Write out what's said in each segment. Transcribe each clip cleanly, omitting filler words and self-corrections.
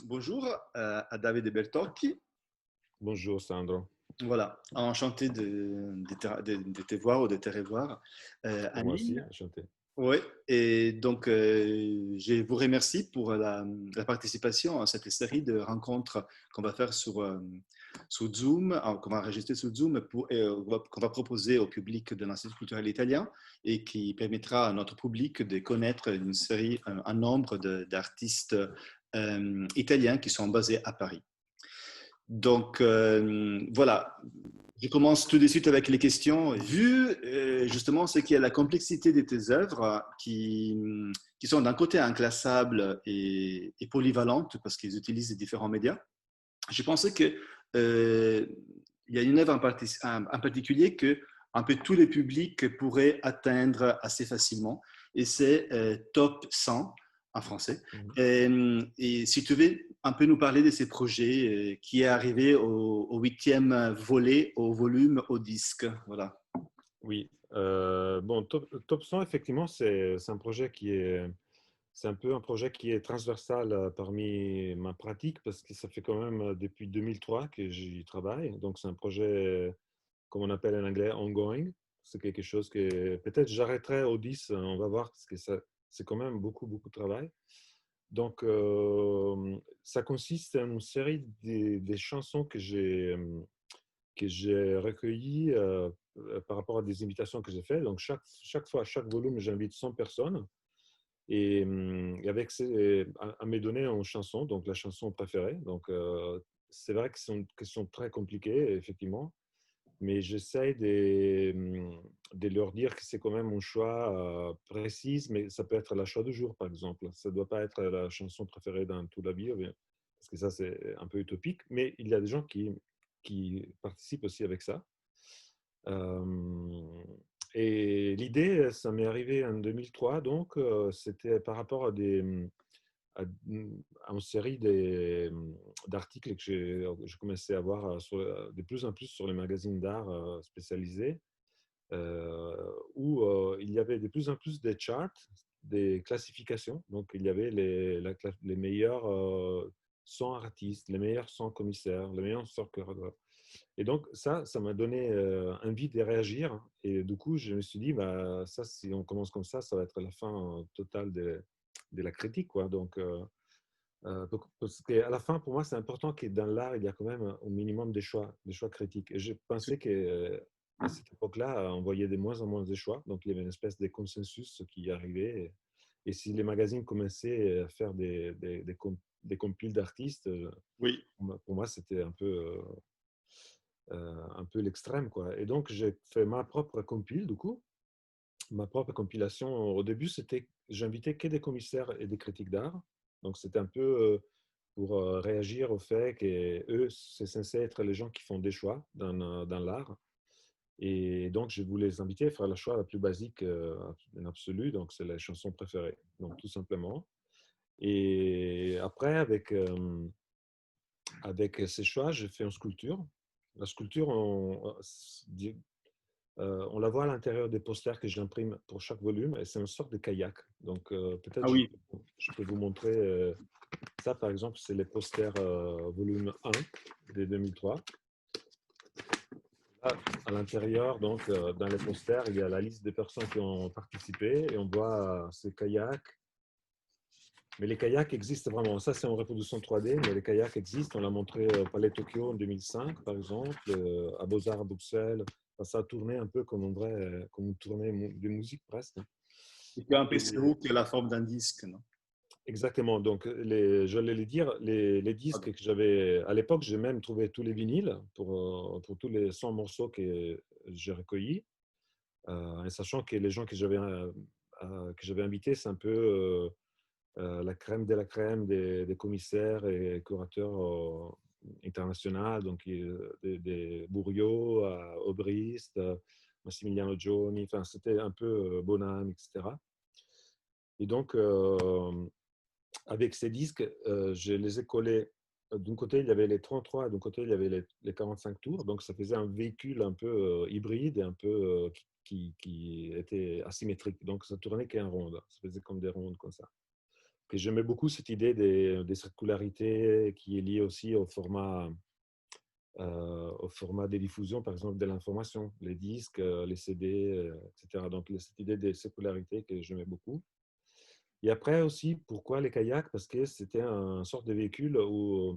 Bonjour à David Bertocchi. Bonjour Sandro, Voilà, enchanté de te voir ou de te revoir pour en moi aussi, ligne. enchanté. Oui, et donc je vous remercie pour la participation à cette série de rencontres qu'on va faire sur Zoom, qu'on va enregistrer sur Zoom, qu'on va proposer au public de l'Institut culturel italien et qui permettra à notre public de connaître une série, un nombre d'artistes italiens qui sont basés à Paris. Donc voilà, je commence tout de suite avec les questions. Vu justement ce qui est la complexité de tes œuvres, qui sont d'un côté inclassables et polyvalentes parce qu'ils utilisent différents médias, je pensais que il y a une œuvre en particulier que un peu tous les publics pourraient atteindre assez facilement, et c'est Top 100 en français. Mhm. Et si tu veux un peu nous parler de ces projets qui est arrivé au huitième volet, au volume, au disque. Voilà. Oui, bon, Top 100, effectivement, c'est un projet c'est un peu un projet qui est transversal parmi ma pratique parce que ça fait quand même depuis 2003 que j'y travaille. Donc, c'est un projet, comme on appelle en anglais, ongoing. C'est quelque chose que peut-être j'arrêterai au 10, on va voir, parce que c'est quand même beaucoup, beaucoup de travail. Donc, ça consiste en une série des chansons que j'ai recueillis par rapport à des invitations que j'ai faites. Donc, chaque fois, à chaque volume, j'invite 100 personnes et avec à me donner une chanson, donc la chanson préférée. Donc, c'est vrai que c'est une question très compliquée, effectivement, mais j'essaie de leur dire que c'est quand même un choix précis, mais ça peut être la choix du jour, par exemple. Ça ne doit pas être la chanson préférée dans toute la vie, parce que ça, c'est un peu utopique, mais il y a des gens qui participent aussi avec ça. Euh, et l'idée, ça m'est arrivé en 2003, donc c'était par rapport à, à une série d'articles que j'ai commencé à voir de plus en plus sur les magazines d'art spécialisés, où il y avait de plus en plus des charts, des classifications. Donc, il y avait les meilleurs 100 artistes, les meilleurs 100 commissaires, les meilleurs 100 chorégraphes. Et donc, ça m'a donné envie de réagir. Et du coup, je me suis dit, bah, ça, si on commence comme ça va être la fin totale de la critique, quoi. Donc, parce qu'à la fin, pour moi, c'est important que dans l'art, il y a quand même au minimum des choix critiques. Et je pensais qu'à cette époque-là, on voyait de moins en moins de choix. Donc, il y avait une espèce de consensus qui arrivait. Et si les magazines commençaient à faire des compiles d'artistes, Oui. pour moi, c'était un peu l'extrême, quoi. Et donc, j'ai fait ma propre compile, du coup. Ma propre compilation, au début, j'invitais que des commissaires et des critiques d'art. Donc, c'était un peu pour réagir au fait qu'eux, c'est censé être les gens qui font des choix dans l'art. Et donc, je voulais les inviter à faire le choix la plus basique en absolu. Donc, c'est les chansons préférées. Donc, tout simplement. Et après, avec ces choix, j'ai fait une sculpture. La sculpture, on la voit à l'intérieur des posters que j'imprime pour chaque volume et c'est une sorte de kayak. Donc, peut-être Ah oui. je peux vous montrer ça, par exemple, c'est les posters volume 1 de 2003. Là, à l'intérieur, donc, dans les posters, il y a la liste des personnes qui ont participé et on voit ces kayaks. Mais les kayaks existent vraiment. Ça, c'est en reproduction 3D, mais les kayaks existent. On l'a montré au Palais Tokyo en 2005, par exemple, à Beaux-Arts à Bruxelles. Enfin, ça a tourné un peu comme comme une tournée de musique presque. C'est un peu plus Et haut que la forme d'un disque, non? exactement. Donc, j'allais le dire, les disques que j'avais à l'époque, j'ai même trouvé tous les vinyles pour tous les 100 morceaux que j'ai recueillis. Et sachant que les gens que j'avais invités, c'est un peu la crème de la crème des commissaires et curateurs internationaux, donc des Bourriot, Obrist, Massimiliano Gioni, enfin, c'était un peu Bonham, etc. Et donc, avec ces disques, je les ai collés. D'un côté, il y avait les 33, d'un côté, il y avait les 45 tours. Donc, ça faisait un véhicule un peu hybride et un peu qui était asymétrique. Donc, ça tournait qu'en ronde. Ça faisait comme des rondes comme ça. que j'aimais beaucoup cette idée des circularités qui est liée aussi au format des diffusions, par exemple, de l'information, les disques, les CD, etc. Donc, cette idée de circularité que j'aimais beaucoup. Et après aussi, pourquoi les kayaks? Parce que c'était un sorte de véhicule euh,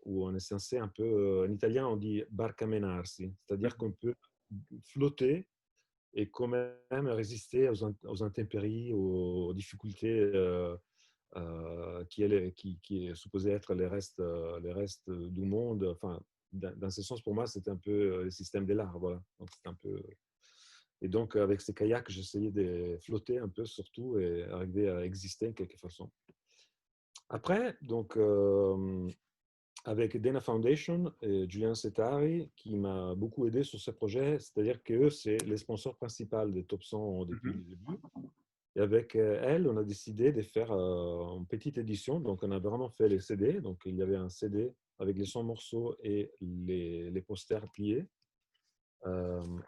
où on est censé un peu, en italien on dit barcamenarsi, c'est-à-dire qu'on peut flotter et quand même résister aux intempéries, aux difficultés qui est supposé être les restes du monde. Enfin, dans ce sens, pour moi, c'était un peu le système de l'art. Voilà. Donc, c'est un peu... Et donc, avec ces kayaks, j'essayais de flotter un peu surtout et arriver à exister de quelque façon. Après, donc, avec Dana Foundation et Julian Setari, qui m'a beaucoup aidé sur ce projet, c'est-à-dire qu'eux, c'est les sponsors principaux de Top 100 depuis le Mhm. début. Et avec elle, on a décidé de faire une petite édition. Donc, on a vraiment fait les CD. Donc, il y avait un CD avec les 100 morceaux et les posters pliés,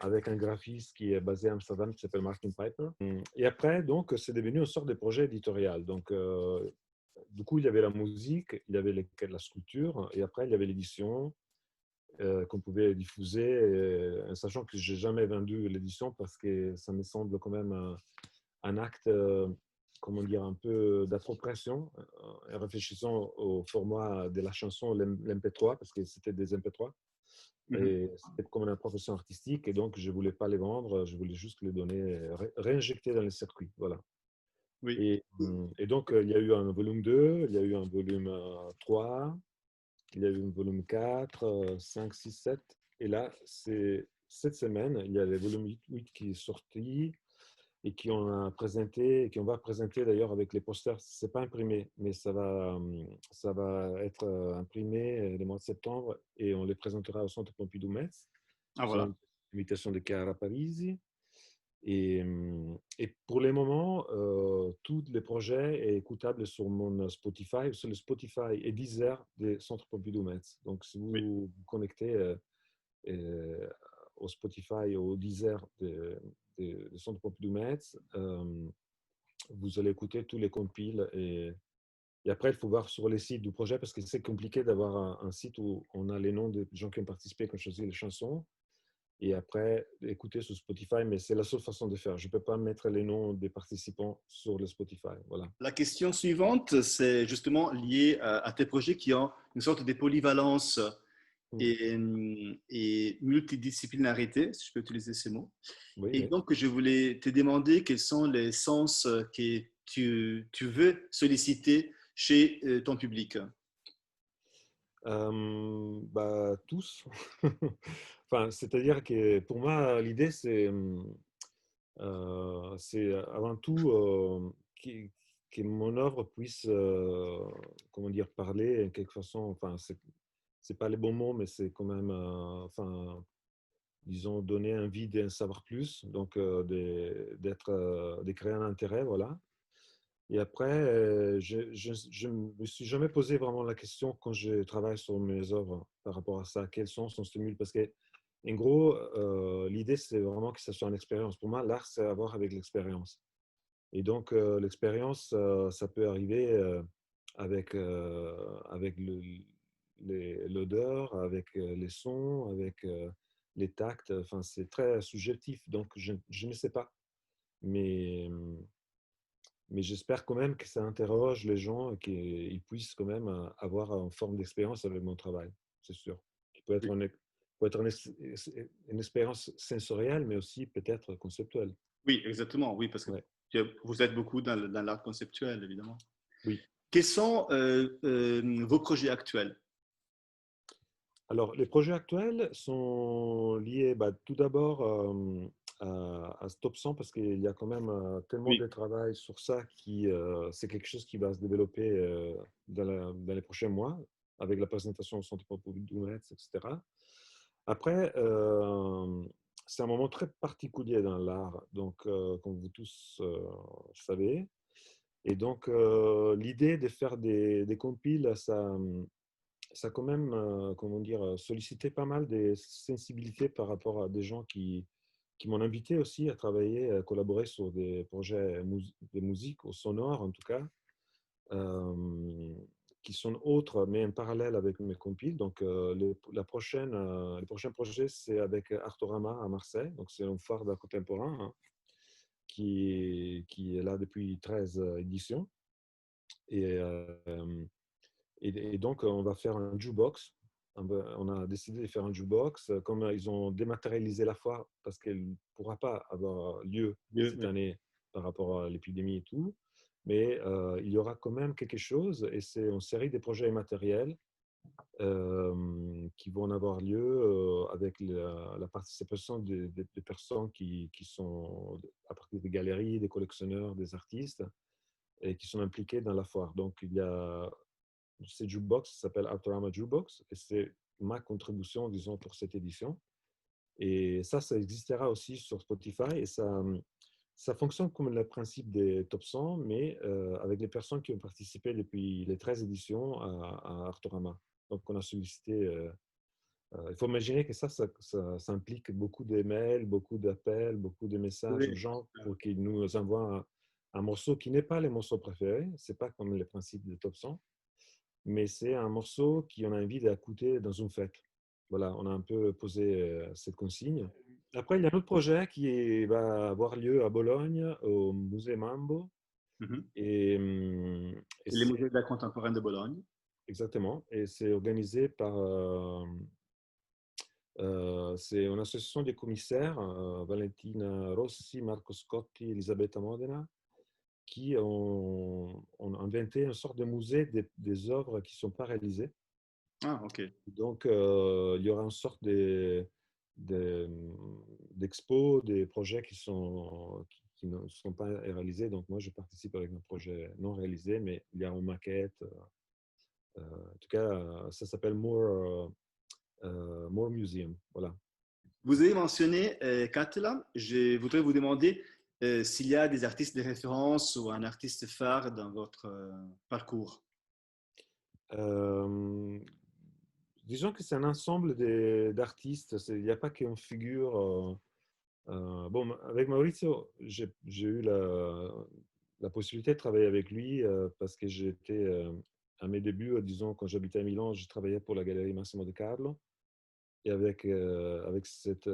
avec un graphiste qui est basé à Amsterdam qui s'appelle Martin Piper. Et après, donc, c'est devenu une sorte de projet éditorial. Donc, du coup, il y avait la musique, il y avait la sculpture, et après, il y avait l'édition qu'on pouvait diffuser, sachant que j'ai jamais vendu l'édition parce que ça me semble quand même un acte, comment dire, un peu d'appropriation, en réfléchissant au format de la chanson, l'MP3, parce que c'était des MP3. Mhm. Et c'était comme une profession artistique, et donc je ne voulais pas les vendre, je voulais juste les donner, réinjecter dans les circuits. Voilà. Oui. Et donc, il y a eu un volume 2, il y a eu un volume 3, il y a eu un volume 4, 5, 6, 7. Et là, c'est cette semaine, il y a le volume 8 qui est sorti et qui on a présenté, et qui on va présenter d'ailleurs avec les posters. C'est pas imprimé, mais ça va être imprimé le mois de septembre et on les présentera au Centre Pompidou-Metz. Ah, C'est voilà. une invitation de Chiara Parisi. Et pour le moment, tous les projets est écoutable sur mon Spotify, sur le Spotify et Deezer des Centres Pompidou-Metz. Donc, si Oui. vous vous connectez euh, au Spotify, au Deezer des Centres Pompidou-Metz, vous allez écouter tous les compiles. Et après, il faut voir sur les sites du projet parce que c'est compliqué d'avoir un site où on a les noms des gens qui ont participé, qui ont choisi les chansons. Et après, écouter sur Spotify, mais c'est la seule façon de faire. Je ne peux pas mettre les noms des participants sur le Spotify. Voilà. La question suivante, c'est justement lié à tes projets qui ont une sorte de polyvalence Mm. et multidisciplinarité, si je peux utiliser ces mots. Oui, Et oui. donc, je voulais te demander quels sont les sens que tu veux solliciter chez ton public. Bah, tous. Enfin, c'est-à-dire que pour moi, l'idée, c'est avant tout que mon œuvre puisse, comment dire, parler en quelque façon. Enfin, c'est pas les bons mots, mais c'est quand même, enfin, disons, donner envie d'en savoir plus, donc de créer un intérêt, voilà. Et après, je me suis jamais posé vraiment la question quand je travaille sur mes œuvres par rapport à ça, quel sens on stimule, parce que, en gros, l'idée, c'est vraiment que ça soit une expérience. Pour moi, l'art, c'est à voir avec l'expérience. Et donc, l'expérience, ça peut arriver avec l'odeur, avec les sons, avec les tacts. Enfin, c'est très subjectif. Donc, je ne sais pas. Mais, mais j'espère quand même que ça interroge les gens et qu'ils puissent quand même avoir une forme d'expérience avec mon travail. C'est sûr. Qui Oui, peut être une expérience sensorielle, mais aussi peut-être conceptuelle. oui, exactement, oui, parce que Ouais. vous êtes beaucoup dans l'art conceptuel, évidemment. Oui. Quels sont vos projets actuels? Alors, les projets actuels sont liés bah, tout d'abord à Stop 100 parce qu'il y a quand même tellement Oui. de travail sur ça qui c'est quelque chose qui va se développer dans les prochains mois avec la présentation au Centre Pompidou, etc. Après, c'est un moment très particulier dans l'art, donc comme vous tous savez. Et donc, l'idée de faire des compiles, ça a quand même, comment dire, sollicité pas mal des sensibilités par rapport à des gens qui m'ont invité aussi à travailler, à collaborer sur des projets de musique au sonore en tout cas, euh, qui sont autres, mais en parallèle avec mes compiles. Donc, le prochain projet, c'est avec Artorama à Marseille. Donc, c'est un phare d'art contemporain, hein, qui est là depuis 13 éditions. Et, et donc, on va faire un jukebox. On a décidé de faire un jukebox. Comme ils ont dématérialisé la foire parce qu'elle ne pourra pas avoir lieu cette Oui. année par rapport à l'épidémie et tout, mais il y aura quand même quelque chose, et c'est une série de projets immatériels qui vont avoir lieu avec la participation des personnes qui sont à partir des galeries, des collectionneurs, des artistes, et qui sont impliqués dans la foire. Donc, il y a cette jukebox, ça s'appelle Artorama Jukebox, et c'est ma contribution, disons, pour cette édition. Et ça existera aussi sur Spotify, et ça fonctionne comme le principe des top 100, mais avec les personnes qui ont participé depuis les 13 éditions à Artorama. Donc, on a sollicité. Il faut imaginer que ça implique beaucoup d'emails, beaucoup d'appels, beaucoup de messages aux Oui. gens pour qu'ils nous envoient un morceau qui n'est pas les morceaux préférés. Ce n'est pas comme le principe des top 100, mais c'est un morceau qu'on a envie d'écouter dans une fête. Voilà, on a un peu posé cette consigne. Après, il y a un autre projet va avoir lieu à Bologne, au musée Mambo. Mhm. Et, hum, et Et les c'est musées d'art contemporain de Bologne. exactement. Et c'est organisé par. C'est une association des commissaires, Valentina Rossi, Marco Scotti, Elisabetta Modena, qui ont inventé une sorte de musée des œuvres qui ne sont pas réalisées. Ah, ok. Donc, il y aura une sorte d'expo, des projets qui ne sont pas réalisés. Donc, moi, je participe avec un projet non réalisé, mais il y a une maquette. En tout cas, ça s'appelle More Museum. Voilà. Vous avez mentionné Katla. Je voudrais vous demander s'il y a des artistes de référence ou un artiste phare dans votre parcours. Euh, Disons que c'est un ensemble d'artistes. Il n'y a pas qu'une figure. Bon, avec Maurizio, j'ai eu la possibilité de travailler avec lui parce que j'étais à mes débuts, disons, quand j'habitais à Milan, je travaillais pour la galerie Massimo De Carlo. Et avec cette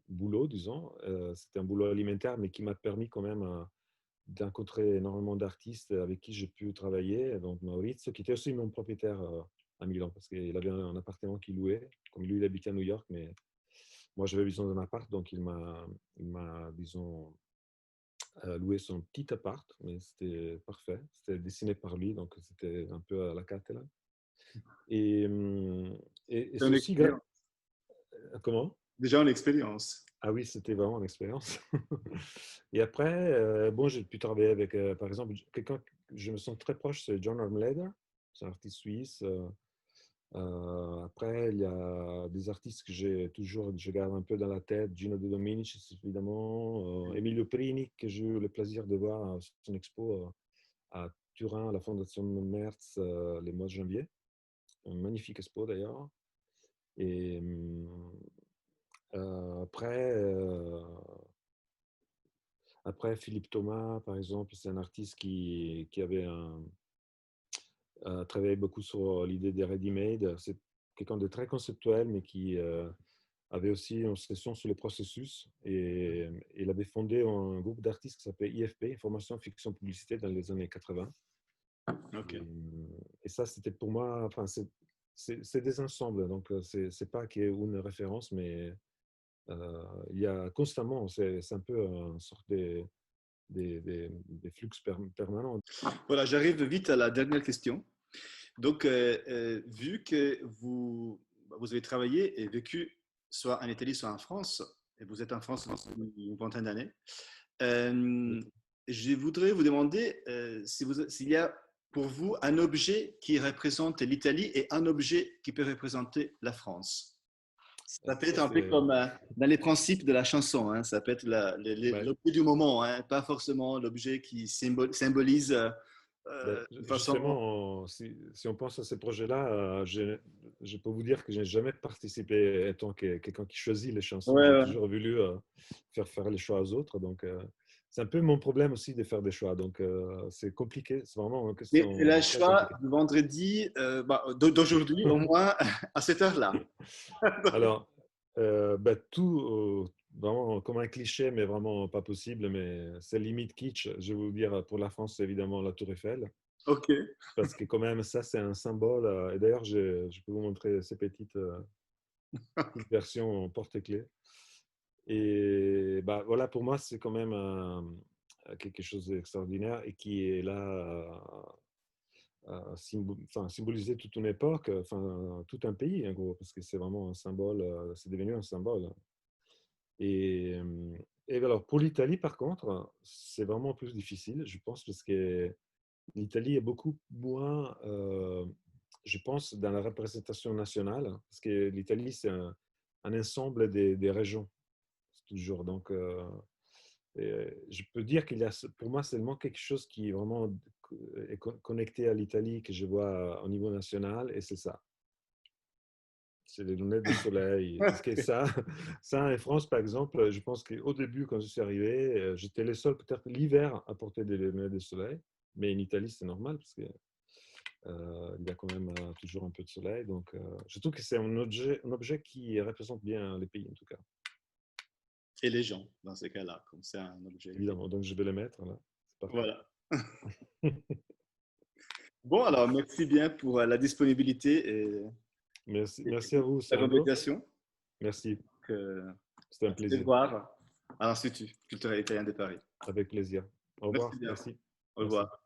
boulot, disons, c'était un boulot alimentaire, mais qui m'a permis quand même rencontré énormément d'artistes avec qui j'ai pu travailler. Donc Maurizio, qui était aussi mon propriétaire à Milan, parce qu'il avait un appartement qu'il louait. Comme lui, il habitait à New York, mais moi, j'avais besoin d'un appart, donc il m'a, disons, loué son petit appart, mais c'était parfait. C'était dessiné par lui, donc c'était un peu à la carte là. Et, et C'est une ceci, expérience. comment? Déjà une expérience. Ah oui, c'était vraiment une expérience. Et après, bon, j'ai pu travailler avec, par exemple, quelqu'un que je me sens très proche, c'est John Armleder, c'est un artiste suisse. Après, il y a des artistes que je garde un peu dans la tête, Gino De Dominicis, évidemment, Emilio Prini, que j'ai eu le plaisir de voir à son expo à Turin, à la Fondation Merz, le mois de janvier. Une magnifique expo d'ailleurs. Et après, après, Philippe Thomas, par exemple, c'est un artiste qui avait travaillé beaucoup sur l'idée des ready-made. C'est quelqu'un de très conceptuel, mais qui avait aussi une session sur les processus. Et il avait fondé un groupe d'artistes qui s'appelait IFP, Information, Fiction, Publicité, dans les années 80. Ok. Et ça, c'était pour moi, enfin, c'est des ensembles. Donc, c'est pas qu'il y ait une référence, mais il y a constamment, c'est un peu une sorte des flux permanents. Voilà, j'arrive vite à la dernière question. Donc, vu que vous avez travaillé et vécu soit en Italie, soit en France, et vous êtes en France depuis une vingtaine d'années, Oui. je voudrais vous demander s'il y a pour vous un objet qui représente l'Italie et un objet qui peut représenter la France. Ça peut être Ça, un peu c'est. comme dans les principes de la chanson, hein. Ça peut être Ouais. l'objet du moment, hein, pas forcément l'objet qui symbolise Ben, de façon... justement, si on pense à ces projets-là, je peux vous dire que je n'ai jamais participé étant quelqu'un qui choisit les chansons. Ouais, J'ai ouais. toujours voulu faire les choix aux autres. Donc, c'est un peu mon problème aussi de faire des choix. Donc, c'est compliqué. C'est vraiment une Et le question très choix compliquée. du vendredi, d'aujourd'hui au moins, à cette heure-là. Alors, ben, tout, vraiment comme un cliché, mais vraiment pas possible, mais c'est limite kitsch. Je vais vous dire, pour la France, c'est évidemment la Tour Eiffel. Ok. Parce que quand même, ça, c'est un symbole. Et d'ailleurs, je peux vous montrer ces petites versions en porte-clés. Et bah, voilà, pour moi, c'est quand même quelque chose d'extraordinaire et qui est là enfin, symboliser toute une époque, enfin, tout un pays, en gros, parce que c'est vraiment un symbole, c'est devenu un symbole. Et, euh, et alors, pour l'Italie, par contre, c'est vraiment plus difficile, je pense, parce que l'Italie est beaucoup moins, je pense, dans la représentation nationale, parce que l'Italie, c'est un ensemble des régions, toujours. Donc, je peux dire qu'il y a, pour moi, seulement quelque chose qui est vraiment connecté à l'Italie que je vois au niveau national, et c'est ça. C'est les lunettes de soleil. Parce que ça, ça, en France, par exemple, je pense qu'au début, quand je suis arrivé, j'étais le seul, peut-être l'hiver, à porter des lunettes de soleil. Mais en Italie, c'est normal, parce que il y a quand même toujours un peu de soleil. Donc, je trouve que c'est un objet qui représente bien les pays, en tout cas. Et les gens, dans ces cas-là, comme c'est un objet. Évidemment. Donc, je vais le mettre là. C'est parfait. Voilà. Bon, alors, merci bien pour la disponibilité Merci, et merci à vous, la Sandro. communication. Merci. Euh, C'était un à te plaisir. voir à l'Institut culturel italien de Paris. Avec plaisir. Au Merci revoir. bien. Merci. Au Merci. revoir.